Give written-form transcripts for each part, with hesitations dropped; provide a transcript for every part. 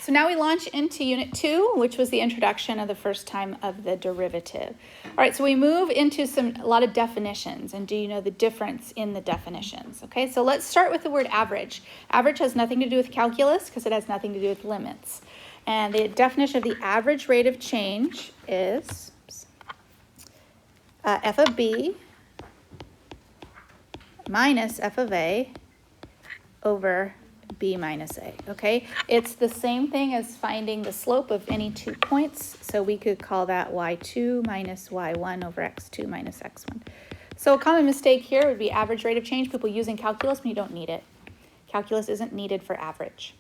so now we launch into Unit 2, which was the introduction of the first time of the derivative. All right, so we move into a lot of definitions, and do you know the difference in the definitions? Okay, so let's start with the word average. Average has nothing to do with calculus because it has nothing to do with limits. And the definition of the average rate of change is f of b minus f of a over b minus a, okay? It's the same thing as finding the slope of any 2 points, so we could call that y2 minus y1 over x2 minus x1. So a common mistake here would be average rate of change. People using calculus when you don't need it. Calculus isn't needed for average.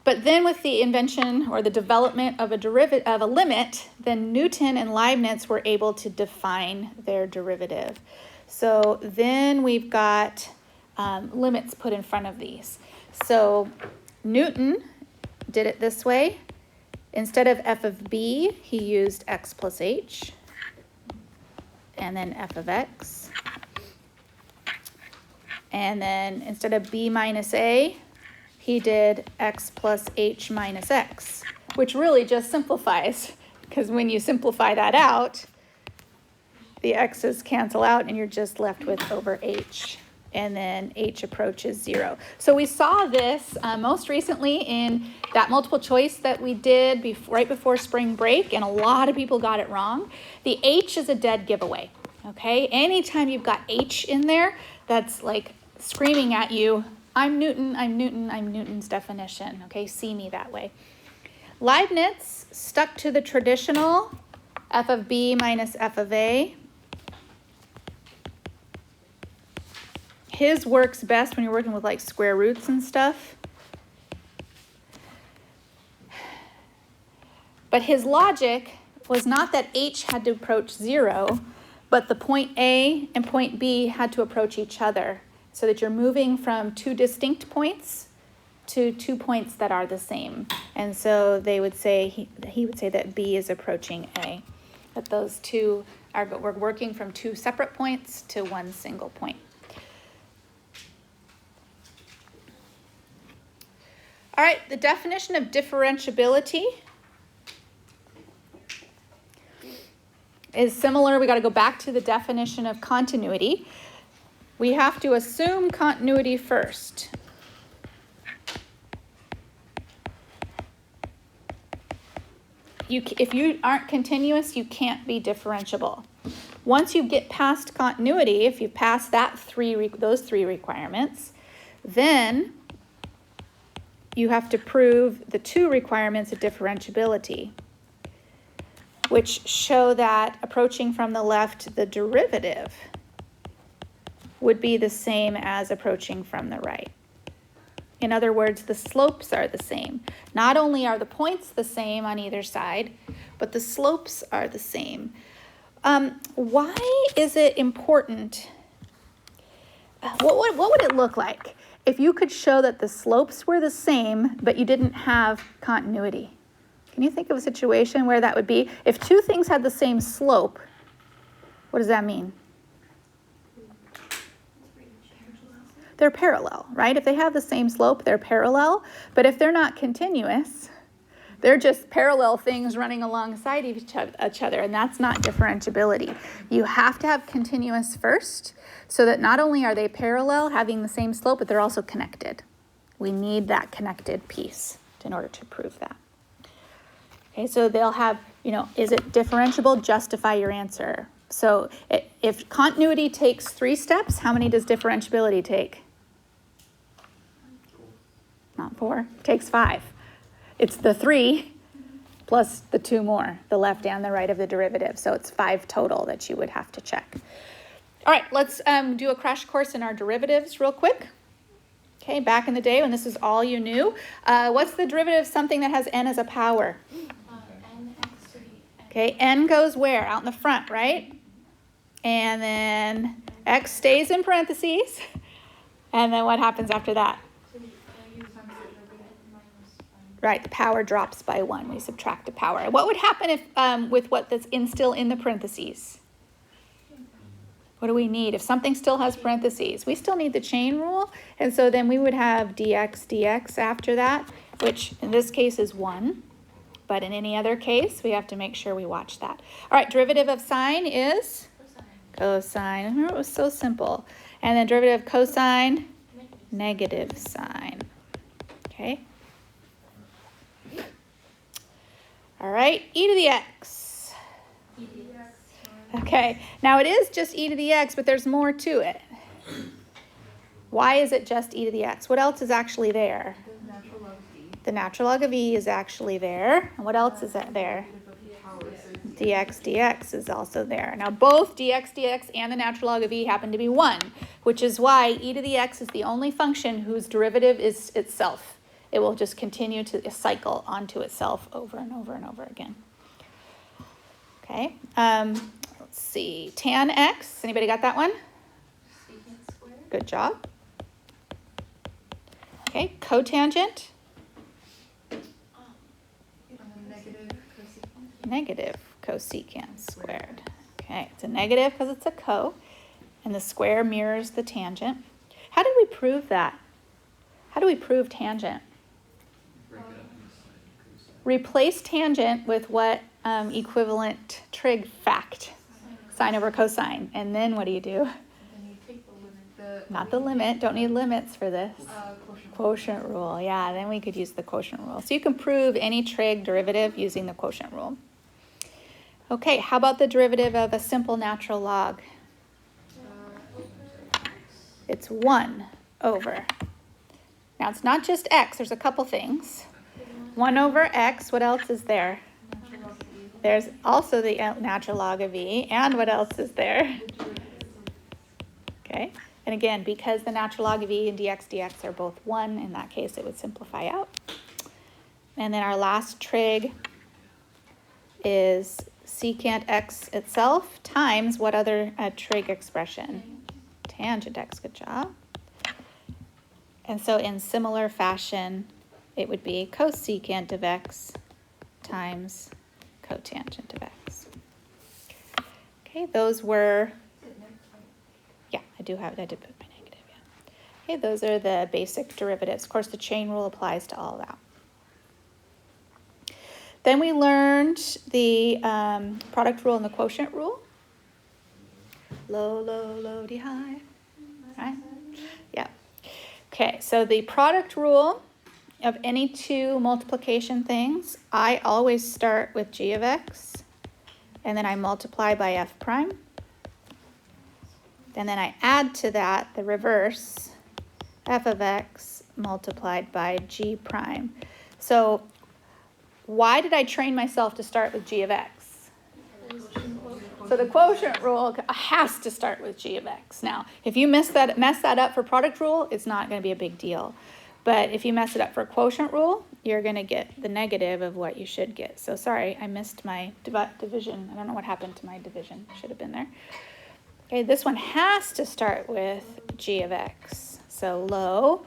But then with the invention or the development of a limit, then Newton and Leibniz were able to define their derivative. So then we've got limits put in front of these. So Newton did it this way. Instead of f of b, he used x plus h, and then f of x. And then instead of b minus a, he did x plus h minus x, which really just simplifies, because when you simplify that out, the x's cancel out and you're just left with over h. And then h approaches 0. So we saw this most recently in that multiple choice that we did right before spring break, and a lot of people got it wrong. The h is a dead giveaway, okay? Anytime you've got h in there, that's like screaming at you, I'm Newton, I'm Newton, I'm Newton's definition, okay? See me that way. Leibniz stuck to the traditional f of b minus f of a. His works best when you're working with like square roots and stuff. But his logic was not that h had to approach 0, but the point A and point B had to approach each other, so that you're moving from 2 distinct points to 2 points that are the same. And so they would say, he would say that B is approaching A, that those two we're working from 2 separate points to 1 single point. All right, the definition of differentiability is similar. We got to go back to the definition of continuity. We have to assume continuity first. If you aren't continuous, you can't be differentiable. Once you get past continuity, if you pass those 3 requirements, then you have to prove the 2 requirements of differentiability, which show that approaching from the left, the derivative would be the same as approaching from the right. In other words, the slopes are the same. Not only are the points the same on either side, but the slopes are the same. Why is it important? What would it look like if you could show that the slopes were the same, but you didn't have continuity? Can you think of a situation where that would be? If 2 things had the same slope, what does that mean? They're parallel, right? If they have the same slope, they're parallel. But if they're not continuous, they're just parallel things running alongside each other, and that's not differentiability. You have to have continuous first, so that not only are they parallel, having the same slope, but they're also connected. We need that connected piece in order to prove that. Okay, so they'll have, is it differentiable? Justify your answer. So if continuity takes 3 steps, how many does differentiability take? Not 4, it takes 5. It's the 3 plus the 2 more, the left and the right of the derivative. So it's 5 total that you would have to check. All right, let's do a crash course in our derivatives real quick. Okay, back in the day when this is all you knew. What's the derivative of something that has n as a power? Okay, n goes where? Out in the front, right? And then x stays in parentheses. And then what happens after that? Right, the power drops by 1. We subtract the power. What would happen if with what that's still in the parentheses? What do we need? If something still has parentheses, we still need the chain rule. And so then we would have dx after that, which in this case is 1. But in any other case, we have to make sure we watch that. All right, derivative of sine is? Cosine. Remember, it was so simple. And then derivative of cosine? Negative sine. Okay. All right, e to the x. Okay, now it is just e to the x, but there's more to it. Why is it just e to the x? What else is actually there? The natural log of e is actually there. And what else is there? Dx dx is also there. Now both dx dx and the natural log of e happen to be 1, which is why e to the x is the only function whose derivative is itself. It will just continue to cycle onto itself over and over and over again. Okay, let's see, tan x, anybody got that one? Good job. Okay, cotangent. Negative cosecant squared. Okay, it's a negative because it's a co, and the square mirrors the tangent. How did we prove that? How do we prove tangent? Replace tangent with what equivalent trig fact? Sine over cosine. And then what do you do? Then you take the limit. Not the limit. Don't need limits for this. Quotient. Quotient rule. Yeah, then we could use the quotient rule. So you can prove any trig derivative using the quotient rule. Okay, how about the derivative of a simple natural log? It's 1 over. Now it's not just x. There's a couple things. 1 over x, what else is there? There's also the natural log of e, and what else is there? Okay, and again, because the natural log of e and dx dx are both 1, in that case it would simplify out. And then our last trig is secant x itself times what other trig expression? Tangent x, good job. And so in similar fashion, it would be cosecant of x times cotangent of x. Okay, those were, yeah, I did put my negative, yeah. Okay, those are the basic derivatives. Of course, the chain rule applies to all that. Then we learned the product rule and the quotient rule. Low, low, low, D high, right? Yeah. Okay, so the product rule of any two multiplication things, I always start with g of x, and then I multiply by f prime. And then I add to that the reverse, f of x multiplied by g prime. So why did I train myself to start with g of x? So the quotient rule has to start with g of x. Now, if you mess that up for product rule, it's not going to be a big deal. But if you mess it up for quotient rule, you're going to get the negative of what you should get. So sorry, I missed my division. I don't know what happened to my division. Should have been there. Okay, this one has to start with g of x. So low,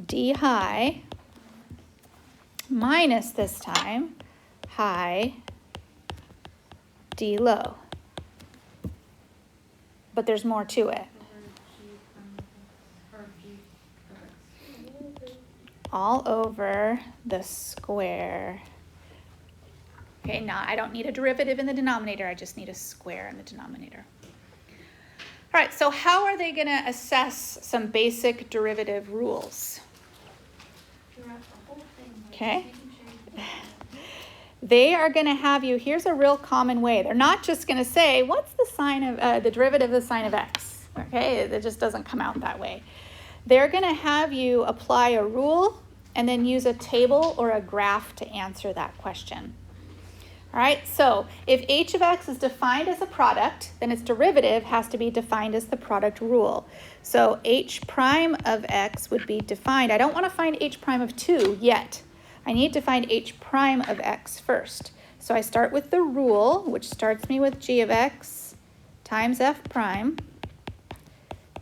d high, minus this time, high, d low. But there's more to it. All over the square. Okay, now I don't need a derivative in the denominator, I just need a square in the denominator. All right, so how are they going to assess some basic derivative rules? Okay. They are going to have you, here's a real common way. They're not just going to say, what's the sine of, the derivative of the sine of x? Okay, it just doesn't come out that way. They're going to have you apply a rule and then use a table or a graph to answer that question. All right, so if h of x is defined as a product, then its derivative has to be defined as the product rule. So h prime of x would be defined. I don't want to find h prime of 2 yet. I need to find h prime of x first. So I start with the rule, which starts me with g of x times f prime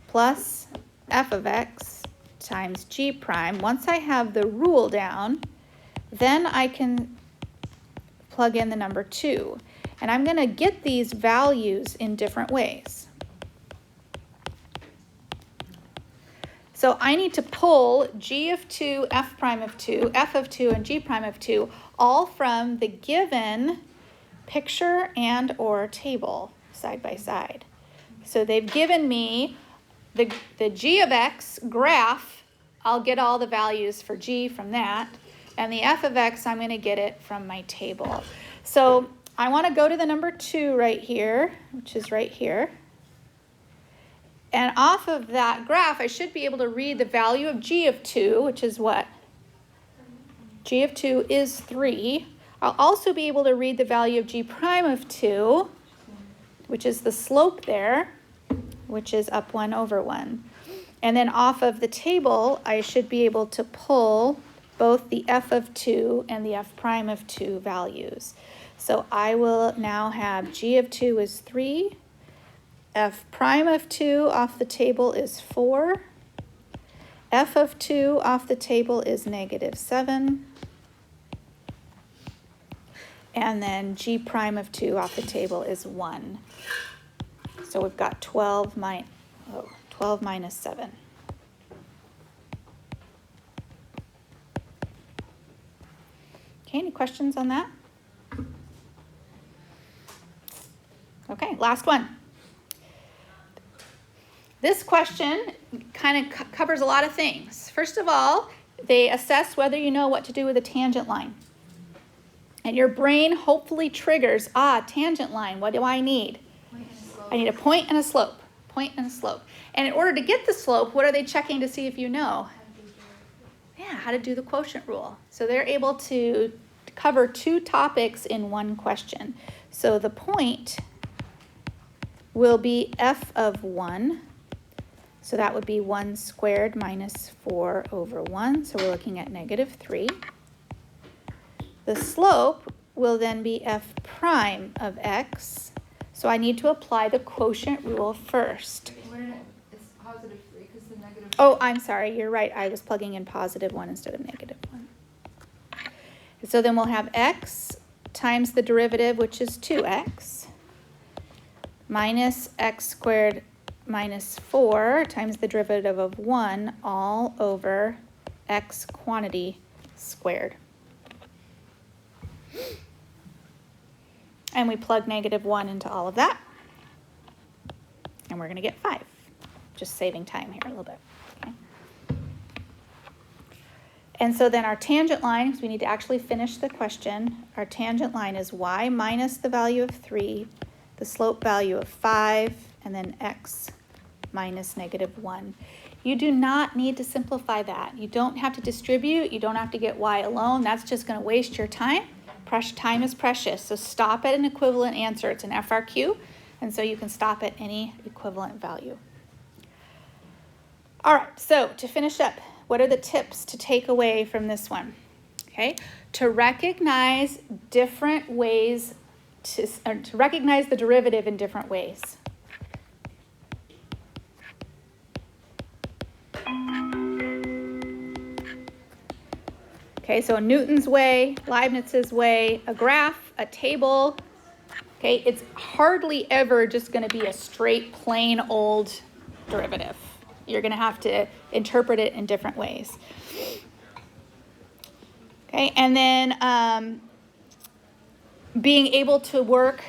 plus f of x times g prime. Once I have the rule down, then I can plug in the number 2. And I'm going to get these values in different ways. So I need to pull g of 2, f prime of 2, f of 2, and g prime of 2, all from the given picture and or table side by side. So they've given me the g of x graph. I'll get all the values for g from that. And the f of x, I'm going to get it from my table. So I want to go to the number 2 right here, which is right here. And off of that graph, I should be able to read the value of g of 2, which is what? G of 2 is 3. I'll also be able to read the value of g prime of 2, which is the slope there, which is up 1 over 1. And then off of the table, I should be able to pull both the f of 2 and the f prime of 2 values. So I will now have g of 2 is 3. F prime of 2 off the table is 4. F of 2 off the table is -7. And then g prime of 2 off the table is 1. So we've got 12 minus 7. Okay, any questions on that? Okay, last one. This question kind of covers a lot of things. First of all, they assess whether you know what to do with a tangent line. And your brain hopefully triggers, tangent line, what do I need? I need a point and a slope, point and a slope. And in order to get the slope, what are they checking to see if you know? Yeah, how to do the quotient rule. So they're able to cover 2 topics in one question. So the point will be f of 1. So that would be 1 squared minus 4 over 1. So we're looking at -3. The slope will then be f prime of x. So I need to apply the quotient rule first. It's positive 3 because the negative. Oh, I'm sorry. You're right. I was plugging in +1 instead of -1. So then we'll have x times the derivative, which is 2x, minus x squared minus 4 times the derivative of 1 all over x quantity squared. And we plug -1 into all of that. And we're going to get 5. Just saving time here a little bit. Okay. And so then our tangent line, because we need to actually finish the question, our tangent line is y minus the value of 3, the slope value of 5, and then x minus -1. You do not need to simplify that. You don't have to distribute. You don't have to get y alone. That's just going to waste your time. Time is precious. So stop at an equivalent answer. It's an FRQ, and so you can stop at any equivalent value. All right, so to finish up, what are the tips to take away from this one? Okay, to recognize different ways, to recognize the derivative in different ways. Okay, so Newton's way, Leibniz's way, a graph, a table. Okay, it's hardly ever just going to be a straight, plain old derivative. You're going to have to interpret it in different ways. Okay, and then being able to work,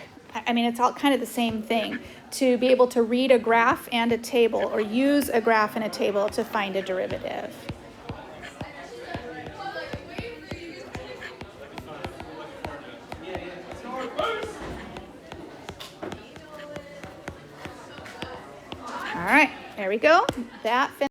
I mean, it's all kind of the same thing, to be able to read a graph and a table or use a graph and a table to find a derivative. All right, there we go. That finished.